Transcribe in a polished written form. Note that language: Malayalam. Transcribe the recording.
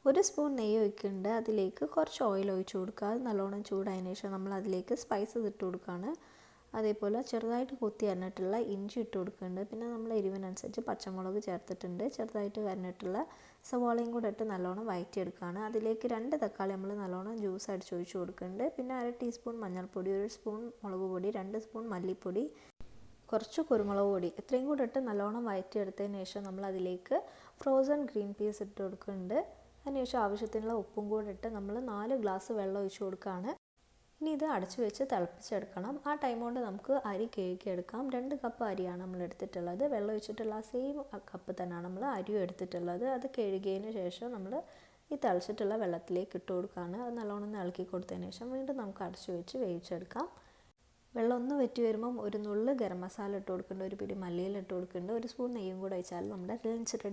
ഒരു സ്പൂൺ നെയ്യ് ഒഴിക്കുന്നുണ്ട്. അതിലേക്ക് കുറച്ച് ഓയിൽ ഒഴിച്ച് കൊടുക്കുക. അത് നല്ലോണം ചൂടായതിനു ശേഷം നമ്മൾ അതിലേക്ക് സ്പൈസസ് ഇട്ട് കൊടുക്കുകയാണ്. അതേപോലെ ചെറുതായിട്ട് കൊത്തി അരിഞ്ഞിട്ടുള്ള ഇഞ്ചി ഇട്ട് കൊടുക്കുന്നുണ്ട്. പിന്നെ നമ്മൾ എരിവിനനുസരിച്ച് പച്ചമുളക് ചേർത്തിട്ടുണ്ട്. ചെറുതായിട്ട് അരിഞ്ഞിട്ടുള്ള സവാളയും കൂടെ ഇട്ട് നല്ലോണം വഴറ്റിയെടുക്കുകയാണ്. അതിലേക്ക് 2 തക്കാളി നമ്മൾ നല്ലോണം ജ്യൂസ് അടിച്ച് ഒഴിച്ച് കൊടുക്കുന്നുണ്ട്. പിന്നെ 1/2 ടീസ്പൂൺ മഞ്ഞൾപ്പൊടി, 1 സ്പൂൺ മുളക് പൊടി, 2 സ്പൂൺ മല്ലിപ്പൊടി, കുറച്ച് കുരുമുളക് പൊടി ഇത്രയും കൂടെ ഇട്ട് നല്ലോണം വഴറ്റിയെടുത്തതിന് ശേഷം നമ്മൾ അതിലേക്ക് ഫ്രോസൺ ഗ്രീൻ പീസ് ഇട്ട് കൊടുക്കുന്നുണ്ട്. അതിനുശേഷം ആവശ്യത്തിനുള്ള ഉപ്പും കൂടെ ഇട്ട് നമ്മൾ 4 ഗ്ലാസ് വെള്ളം ഒഴിച്ച് കൊടുക്കുകയാണ്. ഇനി ഇത് അടച്ചു വെച്ച് തിളപ്പിച്ചെടുക്കണം. ആ ടൈം കൊണ്ട് നമുക്ക് അരി കഴുകിയെടുക്കാം. 2 കപ്പ് അരിയാണ് നമ്മൾ എടുത്തിട്ടുള്ളത്. വെള്ളം ഒഴിച്ചിട്ടുള്ള ആ സെയിം കപ്പ് തന്നെയാണ് നമ്മൾ അരിയും എടുത്തിട്ടുള്ളത്. അത് കഴുകിയതിന് ശേഷം നമ്മൾ ഈ തിളച്ചിട്ടുള്ള വെള്ളത്തിലേക്ക് ഇട്ട് കൊടുക്കുകയാണ്. അത് നല്ലോണം ഇളക്കി കൊടുത്തതിന് ശേഷം വീണ്ടും നമുക്ക് അടച്ചു വെച്ച് വേവിച്ചെടുക്കാം. വെള്ളം ഒന്ന് വറ്റി വരുമ്പം ഒരു നുള്ള് ഗരം മസാല ഇട്ട് കൊടുക്കുന്നുണ്ട്, ഒരു പിടി മല്ലിയില ഇട്ട് കൊടുക്കുന്നുണ്ട്, 1 സ്പൂൺ നെയ്യും കൂടെ ഒഴിച്ചാൽ നമ്മുടെ ലഞ്ച് റെഡി.